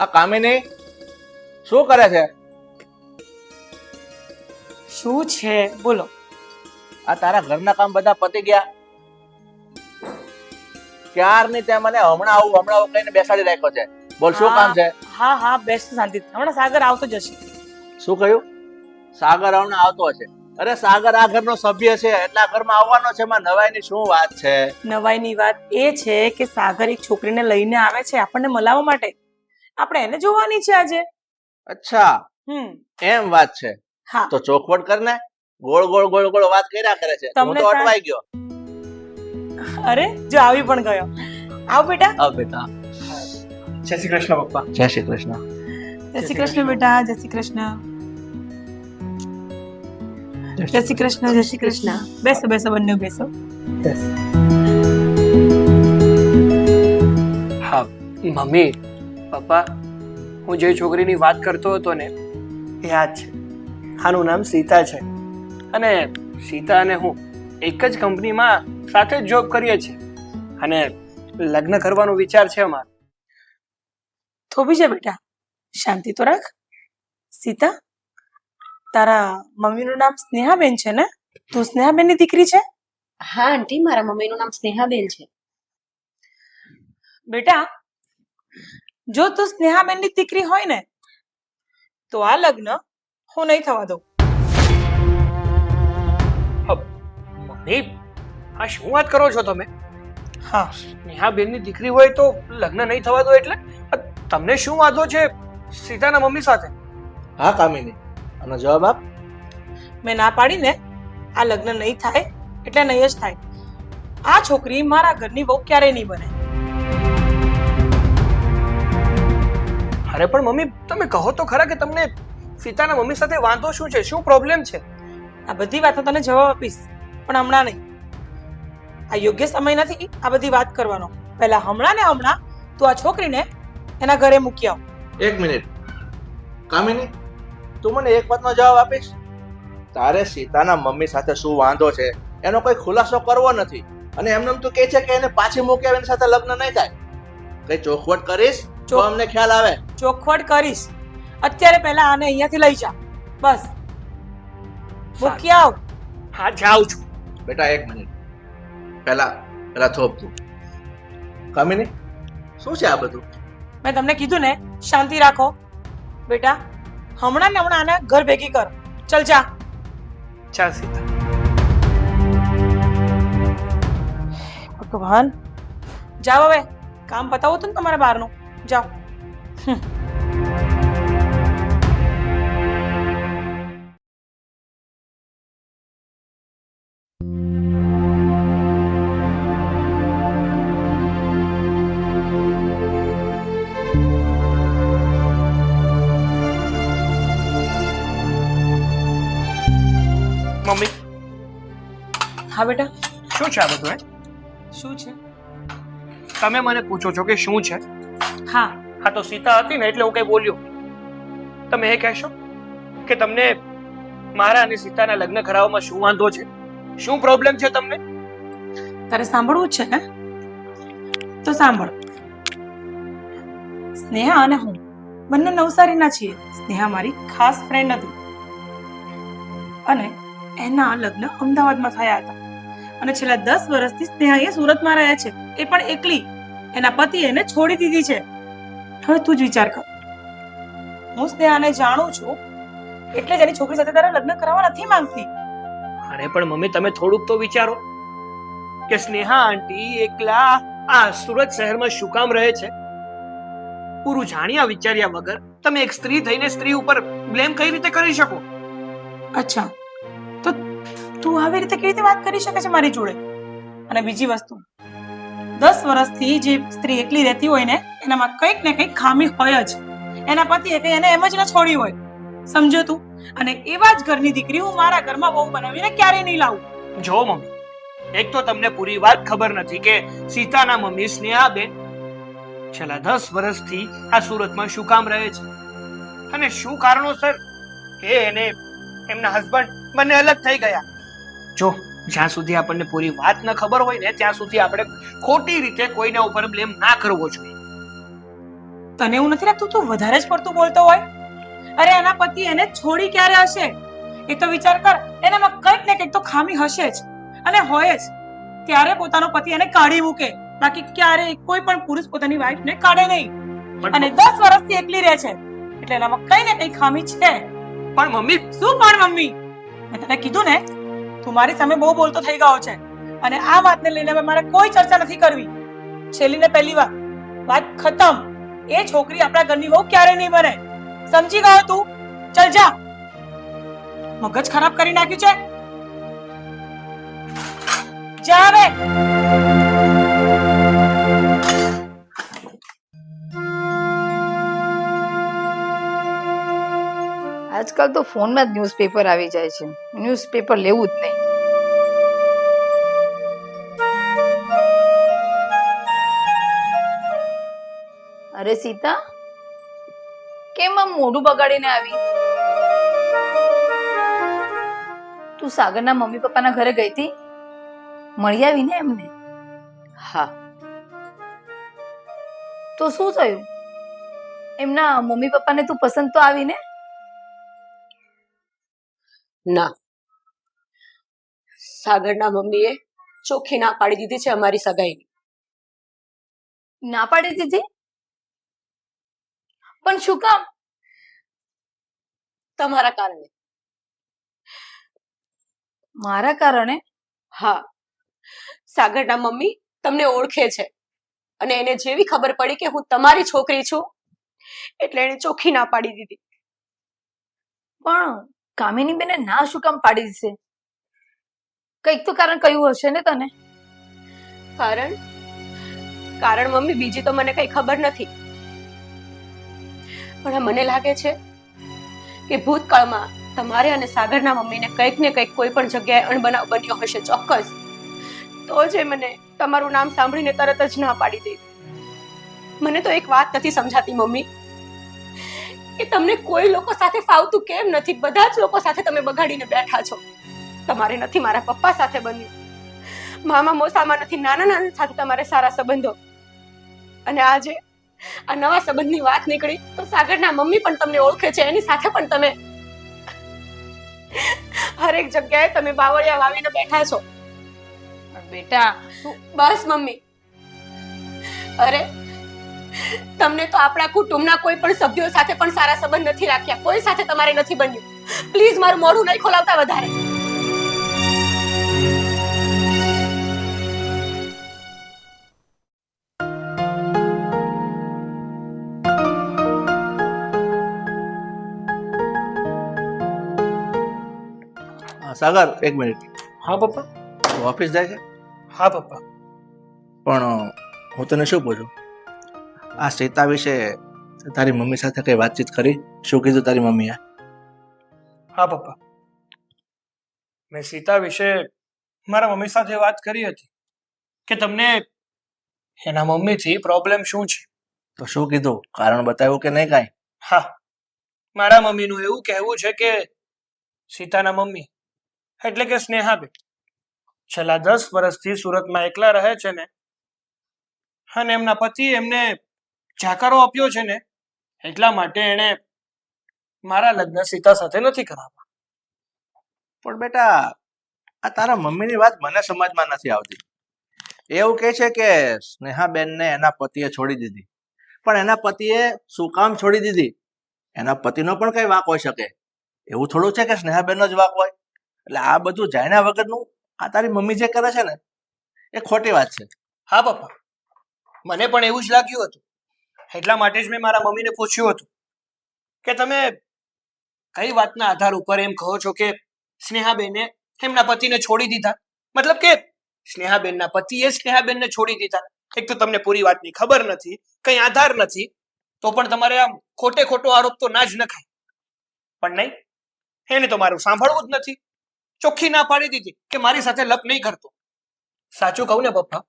આ કામિની શું કરે છે? શું છે બોલો? આ તારા ઘરના કામ બધા પતી ગયા? ક્યારની તે મને હમણાં આવું કહીને બેસાડી રાખ્યો છે. બોલ શું કામ છે? હા હા બેસ્ટ શાંતિ. હમણાં સાગર આવતો જ હશે. શું કહ્યું? સાગર હમણાં આવતો હશે? અરે સાગર આ ઘરનો સભ્ય છે એટલે આ ઘરમાં આવવાનો છે. એમાં નવાઈની શું વાત છે? નવાઈની વાત એ છે કે સાગર એક છોકરીને લઈને આવે છે આપણને મળવા માટે. આપણે એને જોવાની છે આજે. અચ્છા એમ વાત છે. હા તો ચોખવટ કર ને. ગોળ ગોળ ગોળ ગોળ વાત કર્યા કરે છે. હું તો અટવાઈ ગયો. અરે જો આવી પણ ગયો. આવ બેટા. આવ બેટા. જય શ્રી કૃષ્ણ પપ્પા. જય શ્રી કૃષ્ણ. જય શ્રી કૃષ્ણ બેટા. જય શ્રી કૃષ્ણ. જય શ્રી કૃષ્ણ. જય શ્રી કૃષ્ણ. બેસો બેસો બંને બેસો. હા મમ્મી પપ્પા, હું જે છોકરીની વાત કરતો હતો ને એ આ જ છે. આનું નામ સીતા છે અને સીતા અને હું એક જ કંપનીમાં સાથે જ જોબ કરીએ છીએ અને લગ્ન કરવાનો વિચાર છે અમારો. થોભી જા બેટા, શાંતિ તો રાખ. સીતા, તારા મમ્મીનું નામ સ્નેહાબેન છે ને? તું સ્નેહાબેનની દીકરી છે? હા આંટી, મારા મમ્મીનું નામ સ્નેહાબેન છે. બેટા, જો તું સ્નેહાબેનની દીકરી હોય ને તો આ લગ્ન હું નહીં થવા દઉં. મમ્મી આ શું વાત કરો છો તમે? હા નેહાબેનની દીકરી હોય તો લગ્ન નહીં થવા દો એટલે? તમને શું વાંધો છે સીતાના મમ્મી સાથે? હા કામિની, આનો જવાબ આપ. મેં ના પાડી ને આ લગ્ન નહીં થાય એટલે નહીં જ થાય. આ છોકરી મારા ઘરની બહુ ક્યારેય નહીં બને. અરે પણ મમ્મી તમે કહો તો ખરા કે તમને સીતાના મમ્મી સાથે વાંધો શું છે? શું પ્રોબ્લેમ છે? આ બધી વાતો તને જવાબ આપીશ પણ હમણાં નહીં. આ યોગ્ય સમય નથી આ બધી વાત કરવાનો. પહેલા હમણાં ને હમણાં તું આ છોકરીને એના ઘરે મૂકી આવ. એક મિનિટ કામિની, તું મને એક વાતનો જવાબ આપીશ? તારે સીતાના મમ્મી સાથે શું વાંધો છે એનો કોઈ ખુલાસો કરવો નથી અને એમને તું કહે છે કે એને પાછી મૂકી આવે, એની સાથે લગ્ન નહીં થાય. કઈ ચોખવટ કરીશ તો અમને ખ્યાલ આવે. ચોખવટ કરીશ. અત્યારે પહેલા આને અહીંયાથી લઈ જા. બસ મૂકી આવ. હા જાઉં છું. બેટા એક મિનિટ, પહેલા થોપ તું. કામિની શું છે આ બધું? મેં તમને કીધું ને શાંતિ રાખો. બેટા હમણાં ને હમણાં આને ઘર ભેગી કર. ચલ જા. ચાલ સીતા. ભગવાન, જાઓ હવે. કામ પતાવો તો ને તમારે બહારનું. જાઓ. મમ્મી હા બેટા. શું છે આ બધું? શું છે? તમે મને પૂછો છો કે શું છે? હા હા તો સીતા હતી ને એટલે હું કઈ બોલ્યો. તમે એ કહેશો કે તમને મારા અને સીતાના લગ્ન કરાવવામાં શું વાંધો છે? શું પ્રોબ્લેમ છે તમને? તારે સાંભળવું જ છે ને? તો સાંભળ. સ્નેહા અને હું બંને નવસારીના છીએ. સ્નેહા મારી ખાસ ફ્રેન્ડ હતી અને એના લગ્ન અમદાવાદમાં થયા હતા અને છેલ્લા 10 વર્ષથી સ્નેહા અહીંયા સુરતમાં રહે છે. એ પણ એકલી. એના પતિ એને છોડી દીધી છે. હવે તું જ વિચાર કર. હું સ્નેહાને જાણું છું એટલે જ એની છોકરી સાથે તારા લગ્ન કરાવવા નથી માંગતી. અરે પણ મમ્મી તમે થોડુંક તો વિચારો કે સ્નેહા આંટી એકલા આ સુરત શહેરમાં શું કામ રહે છે? પૂરું જાણ્યા વિચાર્યા વગર તમે એક સ્ત્રી થઈને સ્ત્રી ઉપર બ્લેમ કઈ રીતે કરી શકો? અચ્છા, તો તું આવી રીતે કેવી રીતે વાત કરી શકે છે મારી જોડે? અને બીજી વસ્તુ, 10 વર્ષથી જે સ્ત્રી એકલી રહેતી હોય ને એનામાં કંઈક ને કંઈક ખામી હોય જ. એના પતિએ કંઈ એને એમ જ ન છોડી હોય. સમજો તું? અને એવા જ ઘરની દીકરી હું મારા ઘરમાં બહુ બનાવીને ક્યારેય નહીં લાવું. જો મમ્મી, એક તો તમને પૂરી વાત ખબર નથી કે સીતાના મમ્મી સ્નેહાબેન છેલ્લા 10 વર્ષથી આ સુરતમાં શું કામ રહે છે અને શું કારણોસર એ અને એમના હસબન્ડ બંને અલગ થઈ ગયા. જો જ્યાં સુધી આપણને પૂરી વાત ન ખબર હોય ને ત્યાં સુધી આપણે ખોટી રીતે કોઈના ઉપર બ્લેમ ના કરવો જોઈએ. તને એવું નથી લાગતું તું વધારે જ પડતું બોલતો હોય? અરે એના પતિ એને છોડી ક્યારે હશે? એ તો વિચાર કર, એનામાં કંઈક ને કંઈક તો ખામી હશે જ અને હોય જ. ત્યારે પોતાનો પતિ એને કાઢી મૂકે, બાકી ક્યારે કોઈ પણ પુરુષ પોતાની વાઈફને કાઢે નહીં. અને 10 વર્ષથી એકલી રહે છે એટલે એનામાં કઈ ને કઈ ખામી છે. પણ મમ્મી, શું પણ મમ્મી? મેં તને કીધું ને, તું મારી સામે બહુ બોલતો થઈ ગયો છે અને આ વાતને લઈને હવે મારે કોઈ ચર્ચા નથી કરવી. છેલ્લી ને પહેલી વાર, વાત ખતમ. એ છોકરી આપણા ઘરની બહુ ક્યારે નહીં બને. સમજી ગયો તું? ચલ જા. મગજ ખરાબ કરી નાખ્યું છે. જા હવે. આજકાલ તો ફોનમાં જ ન્યૂઝપેપર આવી જાય છે. ન્યૂઝપેપર લેવું જ નહીં. અરે સીતા, કેમ આમ મોઢું બગાડીને આવી? તું સાગરના મમ્મી પપ્પાના ઘરે ગઈ હતી? મળી આવી ને એમને? હા. તો શું થયું? એમના મમ્મી પપ્પાને તું પસંદ તો આવી ને? ના, સાગરના મમ્મીએ ચોખ્ખી ના પાડી દીધી છે અમારી સગાઈની. ના પાડી દીધી? પણ શું કામ? તમારા કારણે. મારા કારણે? હા, સાગરના મમ્મી તમને ઓળખે છે અને એને જેવી ખબર પડી કે હું તમારી છોકરી છું એટલે એને ચોખ્ખી ના પાડી દીધી. પણ કામિની બેને ના શું કામ પાડી દીધે? કંઈક તો કારણ કહ્યું હશે ને તને? કારણ મમ્મી બીજી તો મને કઈ ખબર નથી, પણ મને લાગે છે કે ભૂતકાળમાં તમારે અને સાગરના મમ્મીને કંઈક ને કંઈક કોઈ પણ જગ્યાએ અણબનાવ બન્યો હશે ચોક્કસ. તો જે મને તમારું નામ સાંભળીને તરત જ ના પાડી દે. મને તો એક વાત નથી સમજાતી મમ્મી, કે તમને કોઈ લોકો સાથે ફાવતું કેમ નથી? બધા જ લોકો સાથે તમે બગાડીને બેઠા છો. તમારે નથી મારા પપ્પા સાથે બન્યું, મામા મોસામાં નથી નાના નાના સાથે તમારે સારા સંબંધો, અને આજે આ નવા સંબંધની વાત નીકળી તો સાગરના મમ્મી પણ તમને ઓળખે છે, એની સાથે પણ તમે હરેક જગ્યાએ તમે બાવળિયા વાવીને બેઠા છો. બેટા, બસ મમ્મી, અરે તમને તો આપણા કુટુંબના કોઈ પણ સભ્યો સાથે પણ સારા સંબંધ નથી રાખ્યા, કોઈ સાથે તમારે નથી બન્યું. પ્લીઝ મારું મોઢું નહીં ખોલાવતા વધારે. સાગર, એક મિનિટ. હા પપ્પા. તું ઓફિસ જાય છે? હા પપ્પા. પણ હું તને શું પૂછું, આ સીતા વિશે તારી મમ્મી સાથે કઈ વાતચીત કરી? શું કીધું તારી મમ્મીએ? હા પપ્પા, મેં સીતા વિશે મારા મમ્મી સાથે વાત કરી હતી કે તમને એના મમ્મીથી પ્રોબ્લેમ શું છે. તો શું કીધું? કારણ બતાવ્યું કે નહીં કાંઈ? હા, મારા મમ્મીનું એવું કહેવું છે કે સીતાના મમ્મી એટલે કે સ્નેહાબેન છેલ્લા 10 વર્ષથી સુરતમાં એકલા રહે છે ને, અને એમના પતિ એમને જાકારો આપ્યો છે ને, એટલા માટે એણે મારા લગ્ન સીતા સાથે નથી કરાવવા. પણ બેટા, આ તારા મમ્મીની વાત મને સમજમાં નથી આવતી. એવું કહે છે કે સ્નેહાબેનને એના પતિએ છોડી દીધી, પણ એના પતિએ શું કામ છોડી દીધી? એના પતિનો પણ કઈ વાંક હોઈ શકે. એવું થોડું છે કે સ્નેહાબેનનો જ વાંક હોય? એટલે આ બધું જાણ્યા વગરનું આ તારી મમ્મી જે કરે છે ને, એ ખોટી વાત છે. હા પપ્પા, મને પણ એવું જ લાગ્યું હતું, એટલા માટે જ મેં મારા મમ્મીને પૂછ્યું હતું કે તમે કઈ વાતના આધાર ઉપર એમ કહો છો કે સ્નેહાબેને એમના પતિને છોડી દીધા? મતલબ કે સ્નેહાબેનના પતિએ સ્નેહાબેનને છોડી દીધા. એક તો તમને પૂરી વાતની ખબર નથી, કઈ આધાર નથી, તો પણ તમારે આમ ખોટે ખોટો આરોપ તો ના જ નખાય. પણ નહીં, એને તો મારું સાંભળવું જ નથી. ચોખ્ખી ના પાડી દીધી કે મારી સાથે લપ નહીં કરતો. સાચું કહું ને પપ્પા,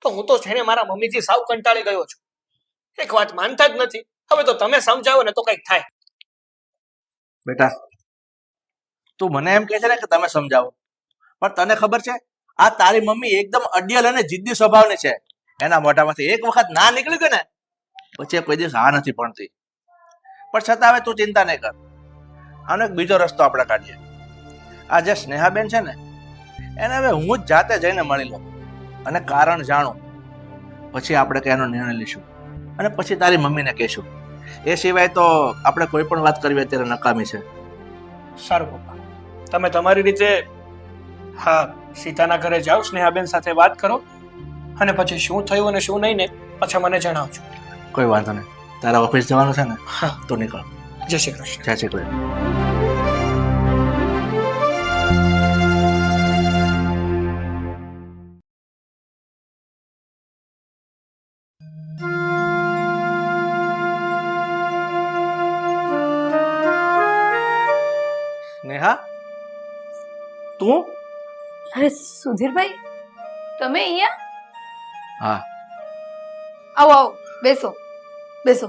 તો હું તો છે ને મારા મમ્મીથી સાવ કંટાળી ગયો છું. એક વાત માનતા જ નથી. હવે તો તમે સમજાવો ને તો કઈક થાય. બેટા, તું મને એમ કહે છે ને કે તમે સમજાવો, પણ તને ખબર છે આ તારી મમ્મી એકદમ અડિયલ અને જિદ્દી સ્વભાવની છે. એના મોઢામાંથી એક વખત ના નીકળી ગઈ ને પછી એ કોઈ દિવસ હા નથી ભણતી. પણ છતાં હવે તું ચિંતા નહીં કર, આનો એક બીજો રસ્તો આપણે કાઢીએ. આ જે સ્નેહાબેન છે ને, એને હવે હું જ જાતે જઈને મળી લઉં અને કારણ જાણું, પછી આપણે કઈ એનો નિર્ણય લઈશું અને પછી તારી મમ્મીને કહીશું. એ સિવાય તો આપણે કોઈ પણ વાત કરવી અત્યારે નકામી છે. સારું પપ્પા, તમે તમારી રીતે હા સીતાના ઘરે જાઓ, સ્નેહાબેન સાથે વાત કરો અને પછી શું થયું અને શું નહીં ને પછી મને જણાવજો. કોઈ વાંધો નહીં. તારા ઓફિસ જવાનું છે ને? હા. તો નીકળ. જય શ્રી કૃષ્ણ. જય શ્રી કૃષ્ણ. નેહા, તું? અરે સુધીરભાઈ, તમે અહીંયા? હા. આવો આવો, બેસો બેસો.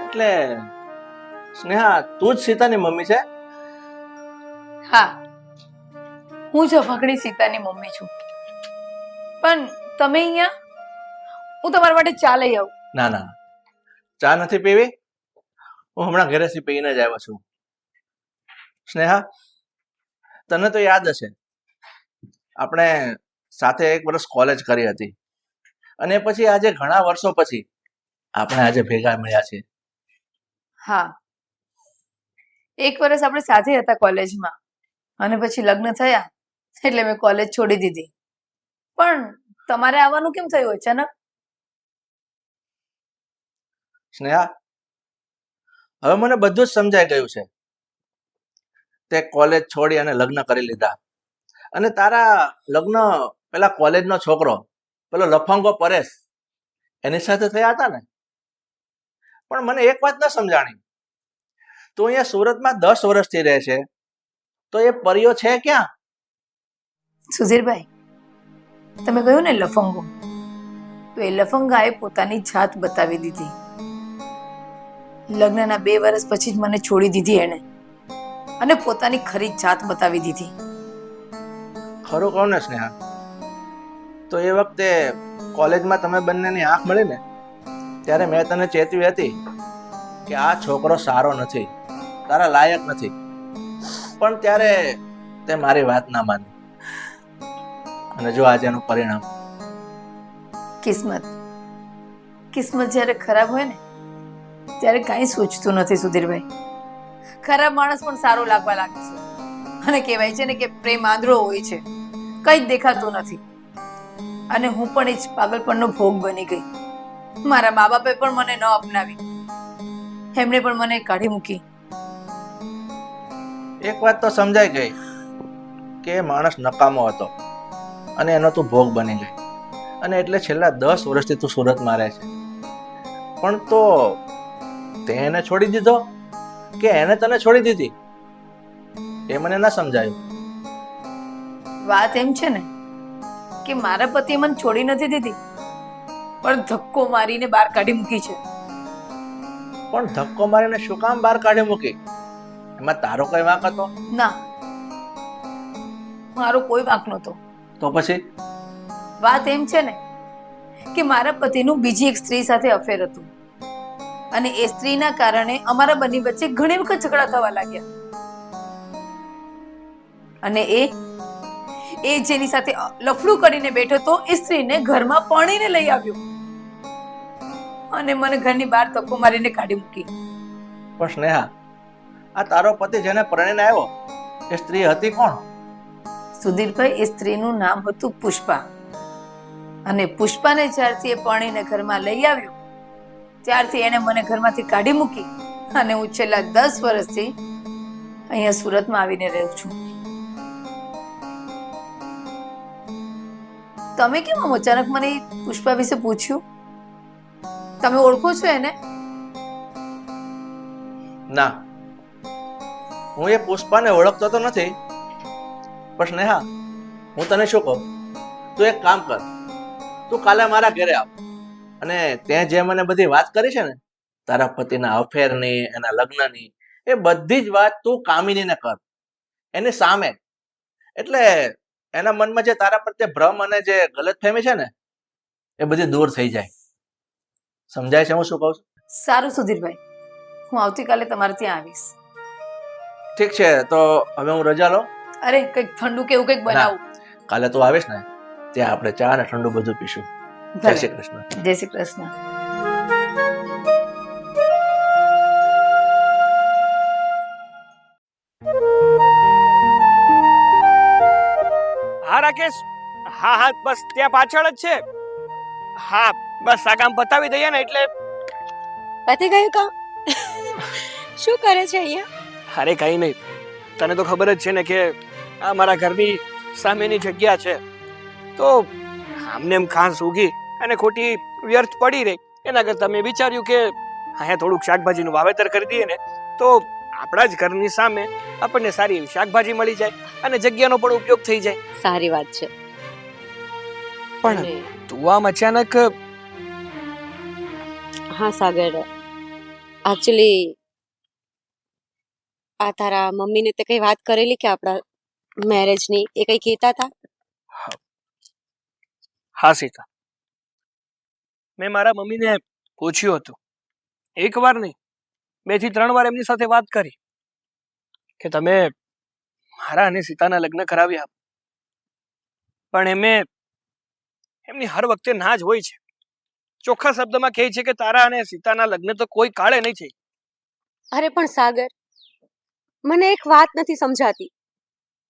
એટલે સ્નેહા, તું જ સીતાની મમ્મી છે? હા, હું જ અભકડી સીતાની મમ્મી છું. પણ તમે અહીંયા? હું તમારા માટે ચા લઈ આવું. ના ના, ચા નથી પીવી. હું હમણાં ઘરેથી પીને જ આવ્યો છું. સ્નેહા, તને તો યાદ હશે, આપણે સાથે એક વર્ષ કોલેજ કરી હતી અને પછી આજે ઘણા વર્ષો પછી આપણે આજે ભેગા મળ્યા છીએ. હા, એક વર્ષ આપણે સાથે હતા કોલેજમાં અને પછી લગ્ન થયા એટલે મેં કોલેજ છોડી દીધી. પણ તમારે આવવાનું કેમ થયું અચાનક? સ્નેહા, હવે મને બધું જ સમજાઈ ગયું છે. તે કોલેજ છોડી અને લગ્ન કરી લીધા અને તારા લગ્ન પેલા કોલેજનો છોકરો, પેલો લફંગો પરેશ, એની સાથે થયા હતા ને. પણ મને એક વાત ન સમજાણી, તું અહીંયા સુરતમાં 10 વર્ષથી રહે છે તો એ પરિયો છે ક્યાં? સુધીરભાઈ, તમે કહ્યું ને લફંગો, તો એ લફંગાએ પોતાની જાત બતાવી દીધી. લગ્નના 2 વર્ષ પછી જ મને છોડી દીધી એને અને પોતાની ખરી જાત બતાવી દીધી. ખરું કહું ને સ્નેહા, તો એ વખતે કોલેજમાં તમે બંનેની આંખ મળી ને ત્યારે મેં તને ચેતવી હતી કે આ છોકરો સારો નથી, તારા લાયક નથી. પણ ત્યારે તે મારી વાત ના માની અને જો આજે એનું પરિણામ. કિસ્મત કિસ્મત જ્યારે ખરાબ હોય ને ત્યારે કાંઈ સૂચતું નથી સુધીરભાઈ. ખરાબ માણસ પણ સારો લાગવા લાગે છે અને કહેવાય છે ને કે પ્રેમ આંધળો હોય છે, કંઈ જ દેખાતું નથી. અને હું પણ એ જ પાગલપણનો ભોગ બની ગઈ. મારા મા બાપે પણ મને ન અપનાવી, એમણે પણ મને કાઢી મૂકી. એક વાત તો સમજાઈ ગઈ કે એ માણસ નકામો હતો અને એનો તું ભોગ બની ગઈ અને એટલે છેલ્લા 10 વર્ષથી તું સુરતમાં રહે છે. પણ તો તે એને છોડી દીધો કે એને તને છોડી દીધી એ મને ના સમજાયું. વાત એમ છે ને કે મારા પતિએ મને છોડી નથી દીધી, પણ ધક્કો મારીને બહાર કાઢી મૂકી છે. પણ ધક્કો મારીને શું કામ બહાર કાઢી મૂકી? એમાં તારો કઈ વાંક હતો? ના, મારો કોઈ વાંક નહોતો. તો પછી? વાત એમ છે ને કે મારા પતિનું બીજી એક સ્ત્રી સાથે અફેર હતું અને એ સ્ત્રીના કારણે અમારા બંને વચ્ચે ઘણી વખત ઝઘડા થવા લાગ્યા. અને એ જેની સાથે લફડું કરીને બેઠો તો એ સ્ત્રીને ઘરમાં પરણીને લઈ આવ્યો અને મને ઘરની બહાર ધક્કો મારીને કાઢી મૂકી. પણ સ્નેહા, આ તારો પતિ જેને પરણીને આવ્યો એ સ્ત્રી હતી કોણ? સુધીરભાઈ, એ સ્ત્રીનું નામ હતું પુષ્પા. અને પુષ્પાને જ્યારથી એ પરણીને ઘરમાં લઈ આવ્યો ત્યારથી એને મને ઘરમાંથી કાઢી મૂકી અને હું છેલ્લા 10 વર્ષથી અહીંયા સુરતમાં આવીને રહું છું. તમે કેમ આમ અચાનક મને પુષ્પા વિશે પૂછ્યું? તમે ઓળખો છો એને? ના, હું એ પુષ્પાને ઓળખતો તો નથી. પણ સ્નેહા, હું તને શું કહું, તું એક કામ કર, તું કાલે મારા ઘરે આવ અને તે જે મને બધી વાત કરી છે ને તારા પતિના અફેરની, એના લગ્નની, એ બધી જ વાત તું કામિનીને કર એની સામે. એટલે એના મનમાં જે તારા પ્રત્યે ભ્રમ અને જે ગલતફહેમી છે ને એ બધી દૂર થઈ જાય. સમજાય છે હું શું કહું છું? સારું સુધીરભાઈ, હું આવતીકાલે તમારે ત્યાં આવીશ. ઠીક છે, તો હવે હું રજા લઉં. અરે કંઈક ઠંડુ કે એવું કંઈક બનાવું. કાલે તું આવીશ ને ત્યાં આપણે ચા ને ઠંડુ બધું પીશું. જય શ્રી કૃષ્ણ. જય શ્રી કૃષ્ણ. હા રાકેશ, હા હા બસ ત્યાં પાછળ જ છે. હા બસ આ કામ પતાવી દઈએ ને એટલે. પતી ગયું કામ? શું કરે છે અહીંયા? અરે કઈ નહીં, તને તો ખબર જ છે ને કે આ મારા ઘરની સામેની જગ્યા છે, તો આમને એમ ઘાસ ઉગી અને ખોટી વ્યર્થ પડી રહી એના કરતા મેં વિચાર્યું કે અહીંયા થોડુંક શાકભાજીનું વાવેતર કરી દઈએ ને તો આપણા જ ઘરની સામે આપણને સારી એવી શાકભાજી મળી જાય અને જગ્યાનો પણ ઉપયોગ થઈ જાય. સારી વાત છે. પણ તું આમ અચાનક. હા સાગર, એકચ્યુઅલી આ તારા મમ્મીને તે કઈ વાત કરેલી કે આપણા મેરેજની? એ કઈ કહેતા હતા? હા સીતા, મેં મારા મમ્મીને પૂછ્યું હતું. એક વાર નહીં, 2 થી 3 વાર એમની સાથે વાત કરી કે તમે મારા અને સીતાના લગ્ન કરાવી આપો, પણ એમની હર વખતે ના જ હોય છે. ચોખ્ખા શબ્દમાં કહે છે કે તારા અને સીતાના લગ્ન તો કોઈ કાળે નહીં થાય. અરે પણ સાગર, મને એક વાત નથી સમજાતી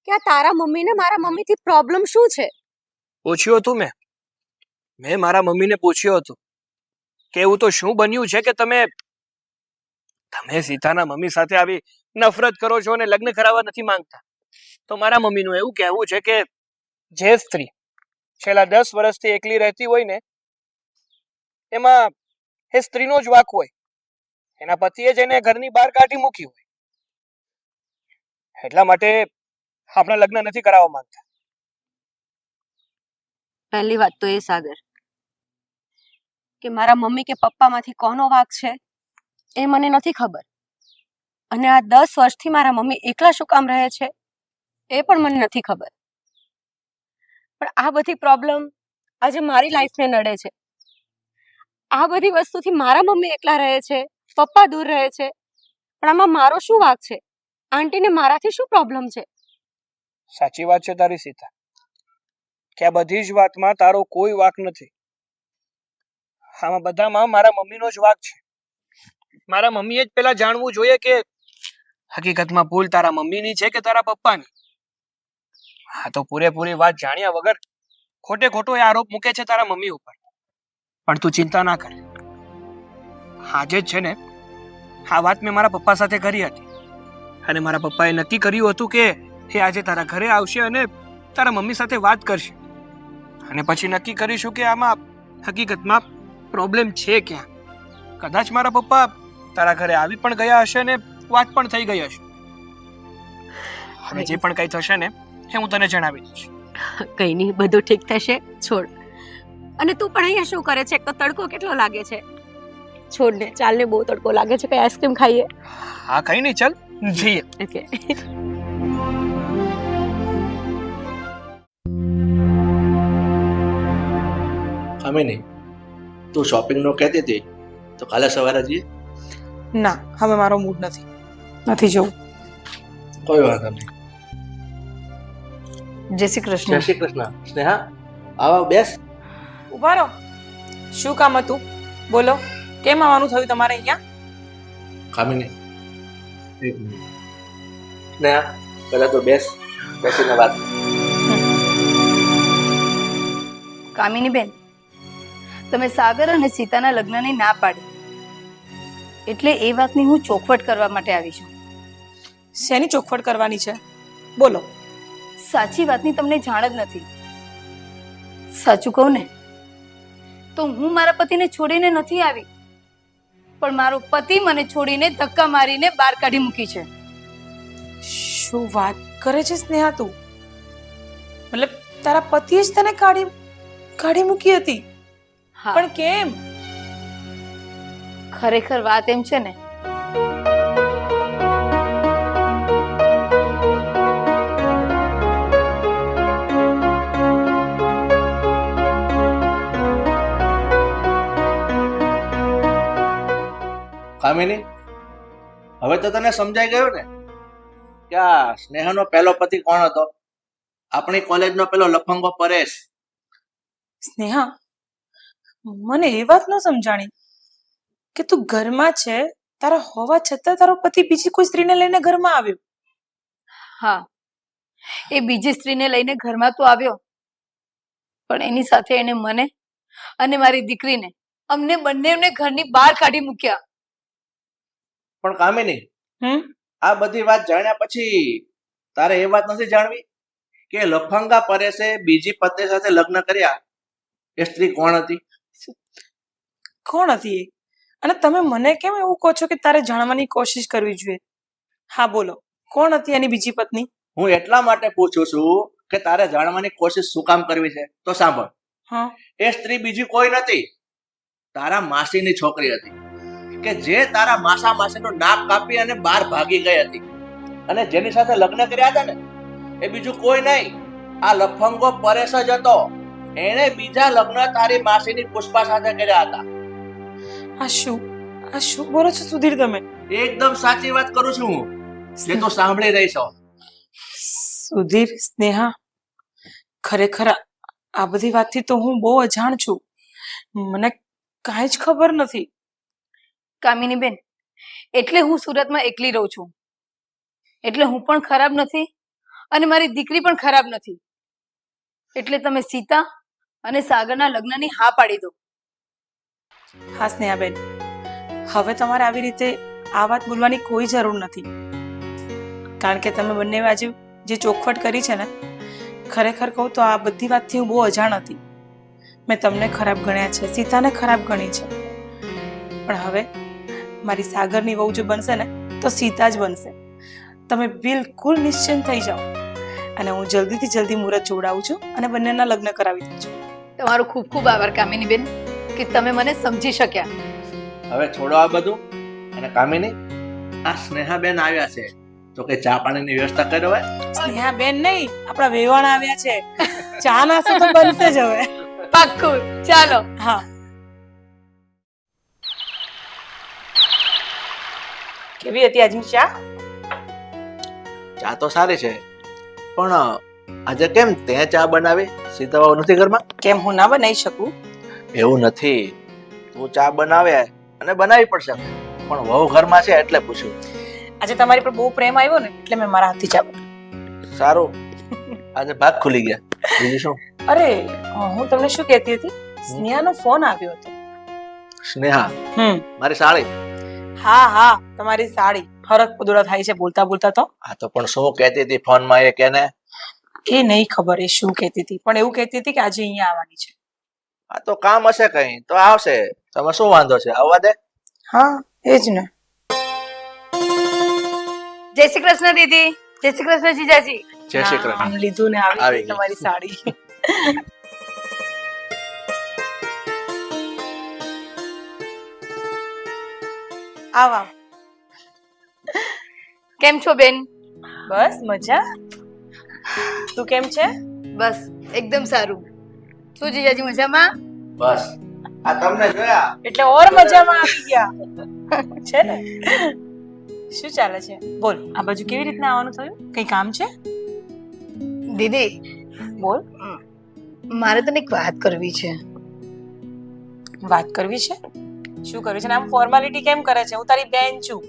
કે આ તારા મમ્મીને મારા મમ્મીથી પ્રોબ્લેમ શું છે? પૂછ્યું હતું મેં મારા મમ્મીને પૂછ્યું હતું કે એવું તો શું બન્યું છે કે તમે સીતાના મમ્મી સાથે આવી નફરત કરો છો અને લગ્ન કરાવવા નથી માંગતા? તો મારા મમ્મીનું એવું કહેવું છે કે જે સ્ત્રી છેલ્લા 10 વર્ષથી એકલી રહેતી હોય ને એમાં એ સ્ત્રીનો જ વાંક હોય. એના પતિએ જ એને ઘરની બહાર કાઢી મૂકી હોય. એટલા માટે આપણા લગ્ન નથી કરાવવા માંગતા. પહેલી વાત તો એ સાગર કે મારા મમ્મી કે પપ્પામાંથી કોનો વાંક છે એ મને નથી ખબર, અને આ 10 વર્ષથી મારા મમ્મી એકલા શું કામ રહે છે એ પણ મને નથી ખબર. પણ આ બધી પ્રોબ્લેમ આજે મારી લાઈફને નડે છે. આ બધી વસ્તુથી મારા મમ્મી એકલા રહે છે, પપ્પા દૂર રહે છે, પણ આમાં મારો શું વાંક છે? આંટીને મારાથી શું પ્રોબ્લેમ છે? સાચી વાત છે તારી સીતા કે આ બધી જ વાતમાં તારો કોઈ વાંક નથી. આમાં બધામાં મારા મમ્મીનો જ વાંક છે. મારા મમ્મીએ જ પેલા જાણવું જોઈએ કે હકીકતમાં ભૂલ તારા મમ્મીની છે કે તારા પપ્પાની. હા તો પૂરેપૂરી વાત જાણ્યા વગર ખોટે ખોટો એ આરોપ મૂકે છે તારા મમ્મી ઉપર. પણ તું ચિંતા ના કર, આજે જ છે ને આ વાત મેં મારા પપ્પા સાથે કરી હતી અને મારા પપ્પાએ નક્કી કર્યું હતું કે એ આજે તારા ઘરે આવશે અને તારા મમ્મી સાથે વાત કરશે અને પછી નક્કી કરીશું કે આમાં હકીકતમાં પ્રોબ્લેમ છે ક્યાં. કદાચ મારા પપ્પા તારા ઘરે આવી પણ ગયા હશે ને વાત પણ થઈ ગઈ હશે. હવે જે પણ કંઈ થશે ને એ હું તને જણાવી દઈશ. કઈ નહીં, બધું ઠીક થશે. છોડ. અને તું પણ અહીંયા શું કરે છે? એક તો તડકો કેટલો લાગે છે. છોડ ને, ચાલ ને, બહુ તડકો લાગે છે. કઈ આઈસ્ક્રીમ ખાઈએ? હા કઈ નહીં, ચાલ જઈએ. ઓકે. કામિની, તું શોપિંગનું કહેતી હતી તો કાલે સવારે જઈએ. ના, હવે મારો મૂડ નથી જવું. કોઈ વાંધો નહીં. જય શ્રી કૃષ્ણ. જય શ્રી કૃષ્ણ. સ્નેહા, આવો બેસ. ઉભા રહો, શું કામ હતું? બોલો, કેમ આવવાનું થયું તમારે અહીંયા? કામિની, એક મિનિટ. સ્નેહા, પહેલા તો બેસીને વાત. કામિની બેન, તમે સાગર અને સીતાના લગ્નની ના પાડી એટલે એ વાતની હું ચોખવટ કરવા માટે આવી છું. શેની ચોખવટ કરવાની છે? બોલો. સાચી વાતની તમને જાણ જ નથી. સાચું કહું ને તો હું મારા પતિને છોડીને નથી આવી, પણ મારો પતિ મને છોડીને ધક્કા મારીને બહાર કાઢી મૂકી છે. શું વાત કરે છે સ્નેહા તું? મતલબ તારા પતિએ જ તને કાઢી મૂકી હતી? હા, પણ કેમ? ખરેખર વાત એમ છે ને કામિની, હવે તો તને સમજાઈ ગયું ને કે આ સ્નેહાનો પહેલો પતિ કોણ હતો? આપણી કોલેજનો પેલો લફંગો પરેશ. સ્નેહા, મને એ વાત ન સમજાણી કે તું ઘરમાં છે, તારા હોવા છતાં તારો પતિ બીજી કોઈ સ્ત્રીને લઈને ઘરમાં આવ્યો. હા, એ બીજી સ્ત્રીને લઈને ઘરમાં તો આવ્યો, પણ એની સાથે એને મને અને મારી દીકરીને, અમને બંનેને ઘરની બહાર કાઢી મૂક્યા. પણ કામિની, હમ આ બધી વાત જાણ્યા પછી તારે એ વાત નથી જાણવી કે લફંગા પરેશે બીજી પત્ની સાથે લગ્ન કર્યા? એ સ્ત્રી કોણ હતી? કોણ હતી એ? અને તમે મને કેમ એવું કહો છો કે તારે જાણવાની કોશિશ કરવી જોઈએ? હા બોલો, કોણ હતી એની બીજી પત્ની? હું એટલા માટે પૂછું છું કે તારે જાણવાની કોશિશ શું કામ કરવી છે? તો સાંભળ, હા, એ સ્ત્રી બીજી કોઈ નથી, તારા માસીની છોકરી હતી કે જે તારા માસા માસીનું નાક કાપી અને બહાર ભાગી ગઈ હતી. અને જેની સાથે લગ્ન કર્યા હતા ને એ બીજું કોઈ નહીં, આ લફંગો પરેશ જ હતો. એણે બીજા લગ્ન તારી માસીની પુષ્પા સાથે કર્યા હતા. આ શું બોલો છો સુધીર તમે? એકદમ સાચી વાત કરું છું હું, જે તું સાંભળી રહી છો. સુધીર, સ્નેહા, ખરેખર આ બધી વાતથી તો હું બહુ અજાણ છું. મને કાંઈ જ ખબર નથી. કામિની બેન, એટલે હું સુરતમાં એકલી રહું છું. એટલે હું પણ ખરાબ નથી અને મારી દીકરી પણ ખરાબ નથી. એટલે તમે સીતા અને સાગરના લગ્નની હા પાડી દો. હા સ્નેહાબેન, હવે તમારે આવી રીતે આ વાત બોલવાની કોઈ જરૂર નથી, કારણ કે તમે બંને બાજુ જે ચોખવટ કરી છે ને, ખરેખર કહું તો આ બધી વાતથી હું બહુ અજાણ હતી. મેં તમને ખરાબ ગણ્યા છે, સીતાને ખરાબ ગણી છે, પણ હવે મારી સાગરની વહુ જો બનશે ને તો સીતા જ બનશે. તમે બિલકુલ નિશ્ચિંત થઈ જાઓ અને હું જલ્દીથી જલ્દી મુહૂર્ત જોડાવું છું અને બંનેના લગ્ન કરાવી દઉં છું. તમારો ખૂબ ખૂબ આભાર કામિની બેન કે તમે મને સમજી શક્યા. હવે છોડો આ બધું. અને કામિની, આ સ્નેહાબેન આવ્યા છે તો કે ચા પાણીની વ્યવસ્થા કરી હોય. સ્નેહાબેન નહીં, આપણા વેવાણ આવ્યા છે. ચા નાસ્તો તો બનશે જ હવે. પાક્કું, ચાલો. હા, કેવી હતી આજની ચા? ચા તો સારી છે, પણ આજે કેમ તે ચા બનાવી? સીતા વહુ નથી ઘરમાં? કેમ હું ના બનાવી શકું? એવું નથી, તું ચા બનાવે અને બનાવી પડશે, પણ વહુ ઘરમાં છે એટલે પૂછ્યું. આજે તમારી પર બહુ પ્રેમ આવ્યો ને એટલે મેં મારા હાથથી ચા બનાવી. સારું, આજે ભાગ ખુલી ગયા. બીજું શું? અરે હું તમને શું કહેતી હતી, સ્નેહાનો ફોન આવ્યો હતો. સ્નેહા? મારી સાળી? હા, તમારી સાડી. હરખ પુદડા થાય છે બોલતા બોલતા તો. હા તો પણ શું કહેતી હતી ફોનમાં એ કેને? એ નહીં ખબર એ શું કહેતી હતી, પણ એવું કહેતી હતી કે આજે અહીંયા આવવાની છે. આ તો કામ હશે કઈ તો આવશે, તમે શું વાંધો છે, આવવા દે. હા, એ જ ને. જય શ્રી કૃષ્ણ દીદી. જય શ્રી કૃષ્ણ જીજાજી. જય શ્રી કૃષ્ણ. નામ લીધું ને આવી આવી ગઈ ગઈ. તમારી સાડી. આવા. કેમ છો બેન? બસ મજા. તું કેમ છે? બસ એકદમ સારું. શું જીજાજી મજામાં? બસ આ તમને જોયા એટલે ઓર મજામાં આવી ગયા છે ને. શું ચાલે છે બોલ? આ બાજુ કેવી રીતના આવવાનું થયું? કઈ કામ છે? દીદી બોલ. મારે તને એક વાત કરવી છે. વાત કરવી છે? શું કરવી છે? આમ ફોર્માલિટી કેમ કરે છે? હું તારી બેન છું.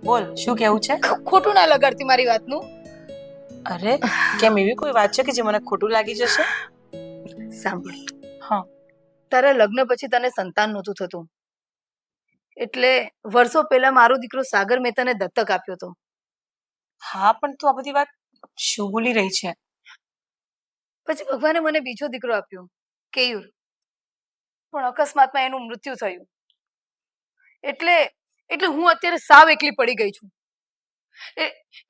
બોલ, શું કેવું છે? ખોટું ના લગાડતી મારી વાતનું. અરે કેમ, એવી કોઈ વાત છે કે જે મને ખોટું લાગી જશે? સાંભળ. હા. તારા લગ્ન પછી તને સંતાન નહોતું થતું, એટલે વર્ષો પહેલા મારો દીકરો સાગર મહેતાને દત્તક આપ્યો હતો. હા, પણ તું આ બધી વાત શું બોલી રહી છે? પછી ભગવાને મને બીજો દીકરો આપ્યો, કેયુર, પણ અકસ્માતમાં એનું મૃત્યુ થયું. એટલે હું અત્યારે સાવ એકલી પડી ગઈ છું.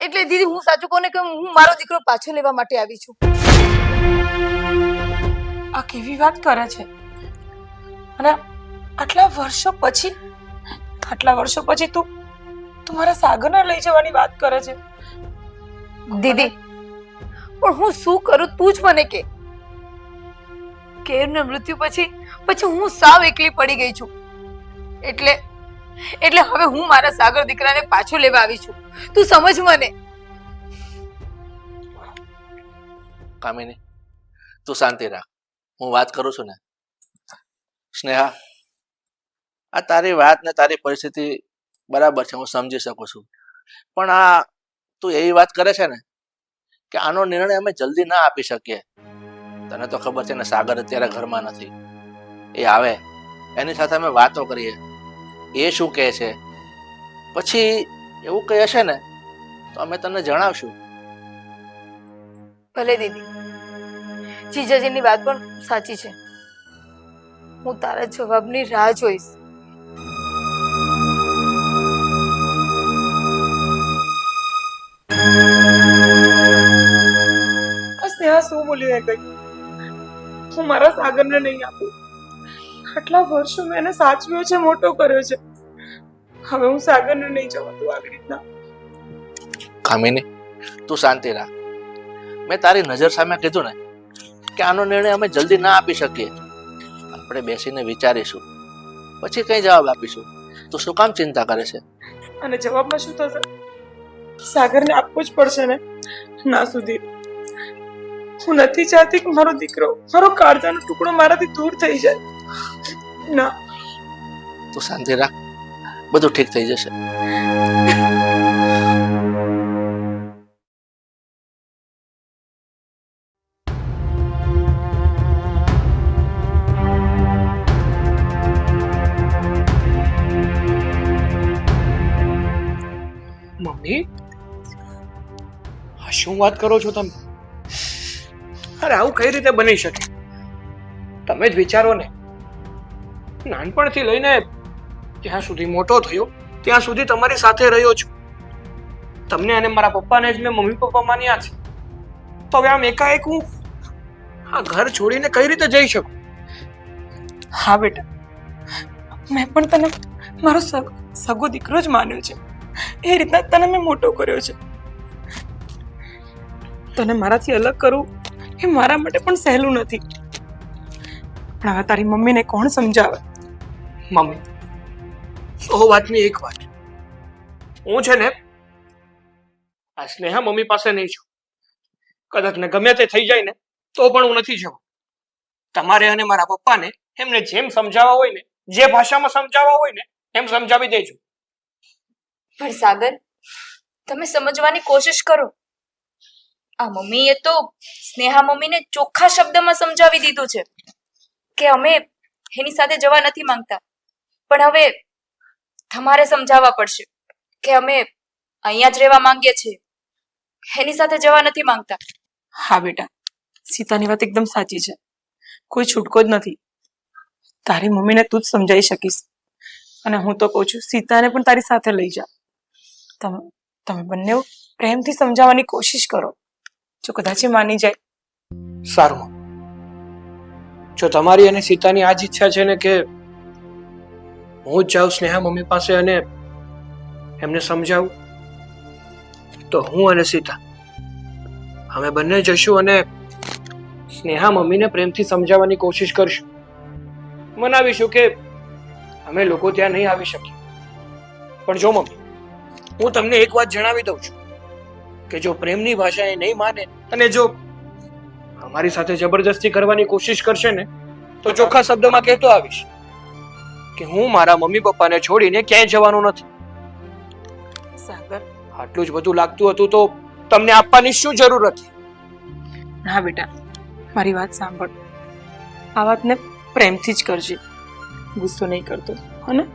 એટલે દીદી, હું સાચું કોને કે હું મારો દીકરો પાછો લેવા માટે આવી છું. આ કેવી વાત કરે છે? અને આટલા વર્ષો પછી તું મારા સાગરને લઈ જવાની વાત કરે છે? દીદી, પણ હું શું કરું તું જ મને કે. કેયુરના મૃત્યુ પછી હું સાવ એકલી પડી ગઈ છું. એટલે એટલે હવે હું મારા સાગર દીકરાને પાછો લેવા આવી છું. તું સમજ મને. કામિની, તું શાંતિ રાખ, હું વાત કરું છું ને. સ્નેહા, આ તારી વાત ને તારી પરિસ્થિતિ બરાબર છે, હું સમજી શકું છું, પણ આ તું એવી વાત કરે છે ને કે આનો નિર્ણય અમે જલ્દી ના આપી શકીએ. તને તો ખબર છે ને, સાગર અત્યારે ઘરમાં નથી. એ આવે, એની સાથે અમે વાતો કરીએ, એ શું કહે છે, પછી એવું કહે હશે ને તો અમે તને જણાવશું. ભલે દીદી, જીજાજીની વાત પણ સાચી છે. હું તારા જવાબની રાહ જોઈશ. આ સ્નેહા શું બોલીને ગઈ? હું મારા સાગરને નહીં આપું. આટલા વર્ષો મેં એને સાચવ્યો છે, મોટો કર્યો છે. હવે હું સાગરને નહીં જવા દઉં આવી રીતના. કામિની, તું શાંતિ રાખ. મેં તારી નજર સામે કીધું ને કે આનો નિર્ણય અમે જલ્દી ના આપી શકીએ. આપણે બેસીને વિચારીશું, પછી કઈ જવાબ આપીશું. તું શું કામ ચિંતા કરે છે? અને જવાબમાં શું થશે? સાગરને આપવું જ પડશે ને. ના સુધી હું નથી ચાહતી કે મારો દીકરો, મારો કાળજાનો ટુકડો મારાથી દૂર થઈ જાય. ના. તું શાંતિ રાખ, બધું ઠીક થઈ જશે. મમ્મી, આ શું વાત કરો છો તમે? અરે આવું કઈ રીતે બની શકે? તમે જ વિચારો ને. નાનપણથી લઈને જ્યાં સુધી મોટો થયો ત્યાં સુધી તમારી સાથે રહ્યો છું. તમને અને મારા પપ્પાને જ મેં મમ્મી પપ્પા માન્યા છે. તો હવે આમ એકાએક હું આ ઘર છોડીને કઈ રીતે જઈ શકું? હા બેટા, મેં પણ તને મારો સગો દીકરો જ માન્યો છે. એ રીતના તને મેં મોટો કર્યો છે. તને મારાથી અલગ કરવું એ મારા માટે પણ સહેલું નથી. પણ હવે તારી મમ્મીને કોણ સમજાવે? મમ્મી, 100 વાતની એક વાત, હું છે ને આ સ્નેહા મમ્મી પાસે નહીં છું. કદાચ ને ગમે તે થઈ જાય ને તો પણ હું નથી જવું. તમારે અને મારા પપ્પાને એમને જેમ સમજાવવા હોય ને, જે ભાષામાં સમજાવવા હોય ને એમ સમજાવી દેજો. પણ સાગર, તમે સમજવાની કોશિશ કરો. આ મમ્મીએ તો સ્નેહા મમ્મીને ચોખ્ખા શબ્દમાં સમજાવી દીધું છે કે અમે એની સાથે જવા નથી માંગતા, પણ હવે તમારે સમજાવવા પડશે કે અમે અહીંયા જ રહેવા માંગીએ છીએ, એની સાથે જવા નથી માંગતા. હા બેટા, સીતાની વાત એકદમ સાચી છે. કોઈ છૂટકો જ નથી. તારી મમ્મીને તું જ સમજાવી શકીશ. અને હું તો કહું છું, સીતાને પણ તારી સાથે લઈ જા. તમે બંને પ્રેમથી સમજાવવાની કોશિશ કરો. જો કદાચ એ માની જાય. સારું, જો તમારી અને સીતાની આ જ ઈચ્છા છે ને કે હું જ જાઉં સ્નેહા મમ્મી પાસે અને એમને સમજાવું, તો હું અને સીતા અમે બંને જશું અને સ્નેહા મમ્મીને પ્રેમથી સમજાવવાની કોશિશ કરશું. મનાવીશું કે અમે લોકો ત્યાં નહીં આવી શકીએ. પણ જો મમ્મી, હું તમને એક વાત જણાવી દઉં છું કે જો પ્રેમની ભાષા એ નહીં માને અને જો અમારી સાથે જબરદસ્તી કરવાની કોશિશ કરશે ને તો ચોખ્ખા શબ્દમાં કહેતો આવીશ કે હું મારા મમ્મી પપ્પાને છોડીને ક્યાંય જવાનું નથી. સાગર, આટલું જ બધું લાગતું હતું તો તમને આપવાની શું જરૂર હતી? હા બેટા, મારી વાત સાંભળ. આ વાતને પ્રેમથી જ કરજે, ગુસ્સો નહીં કરતો, હે ને?